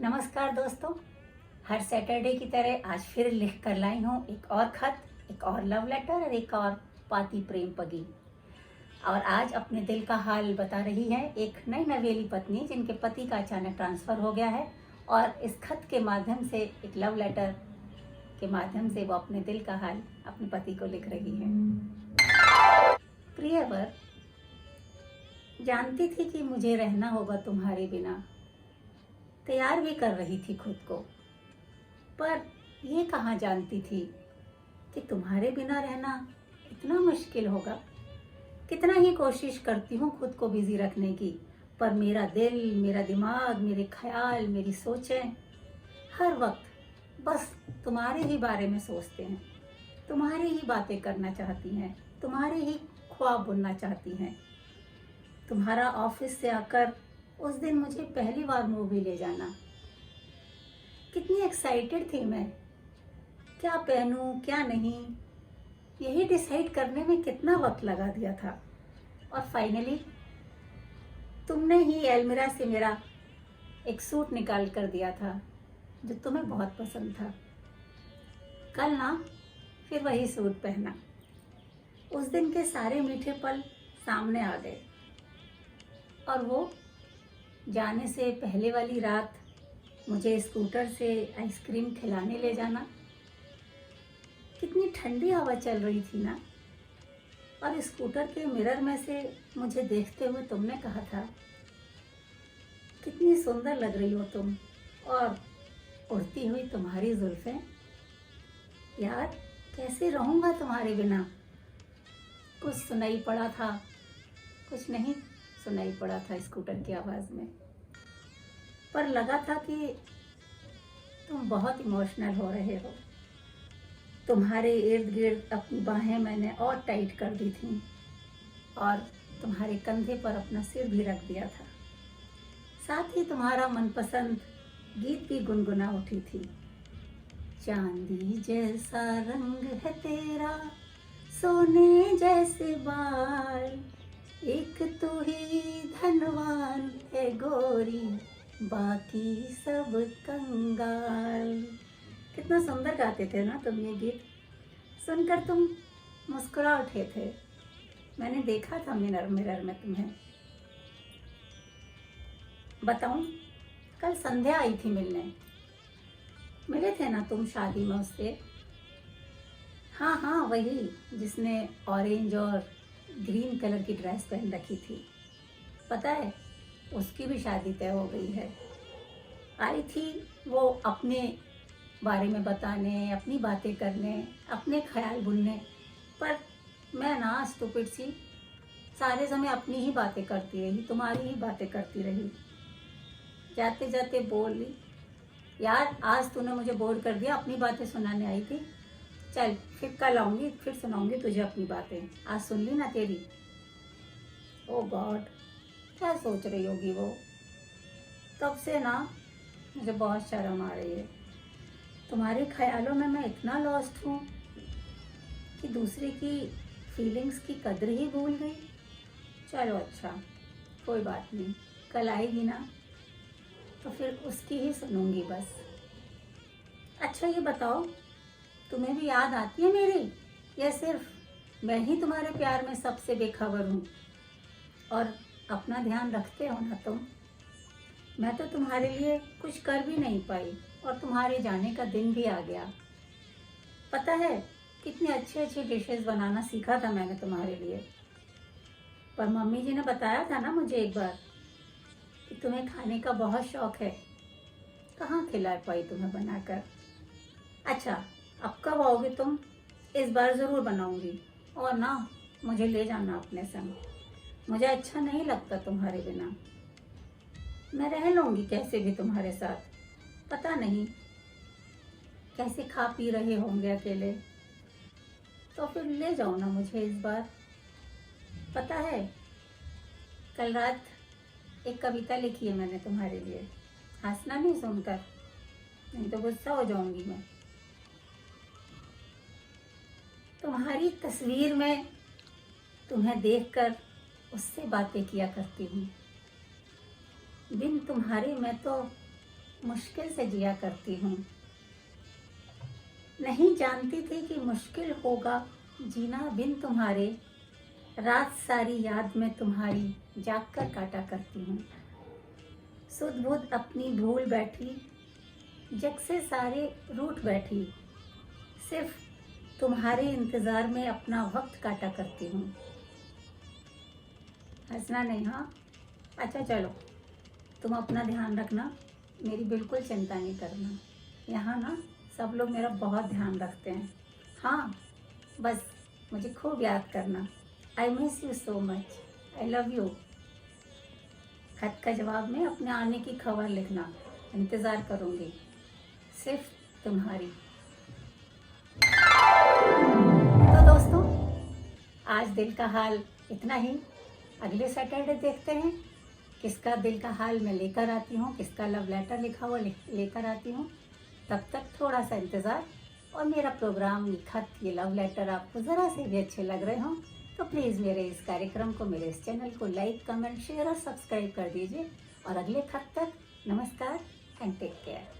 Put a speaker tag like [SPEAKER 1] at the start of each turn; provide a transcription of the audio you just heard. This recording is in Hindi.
[SPEAKER 1] नमस्कार दोस्तों। हर सैटरडे की तरह आज फिर लिख कर लाई हूँ एक और खत, एक और लव लेटर और एक और पाती प्रेम पगी। और आज अपने दिल का हाल बता रही है एक नई नवेली पत्नी जिनके पति का अचानक ट्रांसफ़र हो गया है और इस खत के माध्यम से, एक लव लेटर के माध्यम से वो अपने दिल का हाल अपने पति को लिख रही है। प्रियवर, जानती थी कि मुझे रहना होगा तुम्हारे बिना, तैयार भी कर रही थी खुद को, पर ये कहाँ जानती थी कि तुम्हारे बिना रहना इतना मुश्किल होगा। कितना ही कोशिश करती हूँ खुद को बिजी रखने की, पर मेरा दिल, मेरा दिमाग, मेरे ख्याल, मेरी सोचें हर वक्त बस तुम्हारे ही बारे में सोचते हैं, तुम्हारी ही बातें करना चाहती हैं, तुम्हारे ही ख्वाब बुनना चाहती हैं। तुम्हारा ऑफिस से आकर उस दिन मुझे पहली बार मूवी ले जाना, कितनी एक्साइटेड थी मैं। क्या पहनूं क्या नहीं, यही डिसाइड करने में कितना वक्त लगा दिया था। और फाइनली तुमने ही अलमीरा से मेरा एक सूट निकाल कर दिया था जो तुम्हें बहुत पसंद था। कल ना फिर वही सूट पहना। उस दिन के सारे मीठे पल सामने आ गए, और वो जाने से पहले वाली रात मुझे स्कूटर से आइसक्रीम खिलाने ले जाना। कितनी ठंडी हवा चल रही थी ना, और स्कूटर के मिरर में से मुझे देखते हुए तुमने कहा था, कितनी सुंदर लग रही हो तुम, और उड़ती हुई तुम्हारी जुल्फें। यार, कैसे रहूँगा तुम्हारे बिना। कुछ सुनाई पड़ा था, कुछ नहीं सुनाई पड़ा था स्कूटर की आवाज़ में, पर लगा था कि तुम बहुत इमोशनल हो रहे हो। तुम्हारे इर्द गिर्द अपनी बाहें मैंने और टाइट कर दी थी, और तुम्हारे कंधे पर अपना सिर भी रख दिया था। साथ ही तुम्हारा मनपसंद गीत भी गुनगुना उठी थी। चांदी जैसा रंग है तेरा, सोने जैसे बाल, एक तू ही धनवान है गोरी, बाकी सब कंगाल। कितना सुंदर गाते थे ना तुम ये गीत। सुनकर तुम मुस्कुरा उठे थे। मैंने देखा था मिरर में तुम्हें। बताऊं, कल संध्या आई थी मिलने। मिले थे ना तुम शादी में उससे? हाँ हाँ, वही जिसने ऑरेंज और ग्रीन कलर की ड्रेस पहन रखी थी। पता है, उसकी भी शादी तय हो गई है। आई थी वो अपने बारे में बताने, अपनी बातें करने, अपने ख्याल बुनने, पर मैं ना स्टूपिड सी सारे समय अपनी ही बातें करती रही, तुम्हारी ही बातें करती रही। जाते जाते बोली, यार आज तूने मुझे बोर कर दिया, अपनी बातें सुनाने आई थी, चल फिर कल आऊँगी, फिर सुनाऊंगी तुझे अपनी बातें। आज सुन ली ना तेरी। ओ गॉड, क्या सोच रही होगी वो। तब से ना मुझे बहुत शर्म आ रही है। तुम्हारे ख्यालों में मैं इतना लॉस्ट हूँ कि दूसरे की फीलिंग्स की कदर ही भूल गई। चलो अच्छा, कोई बात नहीं, कल आएगी ना तो फिर उसकी ही सुनूंगी बस। अच्छा ये बताओ, तुम्हें भी याद आती है मेरी, या सिर्फ मैं ही तुम्हारे प्यार में सबसे बेखबर हूँ? और अपना ध्यान रखते हो ना तुम? मैं तो तुम्हारे लिए कुछ कर भी नहीं पाई, और तुम्हारे जाने का दिन भी आ गया। पता है, कितनी अच्छी अच्छी डिशेस बनाना सीखा था मैंने तुम्हारे लिए, पर मम्मी जी ने बताया था ना मुझे एक बार कि तुम्हें खाने का बहुत शौक है। कहाँ खिला पाई तुम्हें बनाकर। अच्छा, अब कब आओगे तुम? इस बार ज़रूर बनाऊंगी, और ना मुझे ले जाना अपने संग। मुझे अच्छा नहीं लगता तुम्हारे बिना। मैं रह लूँगी कैसे भी तुम्हारे साथ। पता नहीं कैसे खा पी रहे होंगे अकेले, तो फिर ले जाओ ना मुझे इस बार। पता है, कल रात एक कविता लिखी है मैंने तुम्हारे लिए। हंसना नहीं सुनकर, नहीं तो गुस्सा हो जाऊंगी मैं। तुम्हारी तस्वीर में तुम्हें देखकर उससे बातें किया करती हूँ। बिन तुम्हारे मैं तो मुश्किल से जिया करती हूँ। नहीं जानती थी कि मुश्किल होगा जीना बिन तुम्हारे, रात सारी याद में तुम्हारी जाग कर काटा करती हूँ। सुध बुध अपनी भूल बैठी, जग से सारे रूठ बैठी, सिर्फ तुम्हारे इंतज़ार में अपना वक्त काटा करती हूँ। हंसना नहीं, हाँ? अच्छा चलो, तुम अपना ध्यान रखना, मेरी बिल्कुल चिंता नहीं करना। यहाँ ना सब लोग मेरा बहुत ध्यान रखते हैं। हाँ, बस मुझे खूब याद करना। I miss you so much, I love you. खत का जवाब में अपने आने की खबर लिखना, इंतज़ार करूँगी सिर्फ तुम्हारी। तो दोस्तों, आज दिल का हाल इतना ही। अगले सैटरडे देखते हैं किसका दिल का हाल मैं लेकर आती हूँ, किसका लव लेटर लिखा हुआ लेकर आती हूँ। तब तक थोड़ा सा इंतज़ार। और मेरा प्रोग्राम, ये खत, ये लव लेटर आपको ज़रा से भी अच्छे लग रहे हों तो प्लीज़ मेरे इस कार्यक्रम को, मेरे इस चैनल को लाइक, कमेंट, शेयर और सब्सक्राइब कर दीजिए। और अगले खत तक नमस्कार एंड टेक केयर।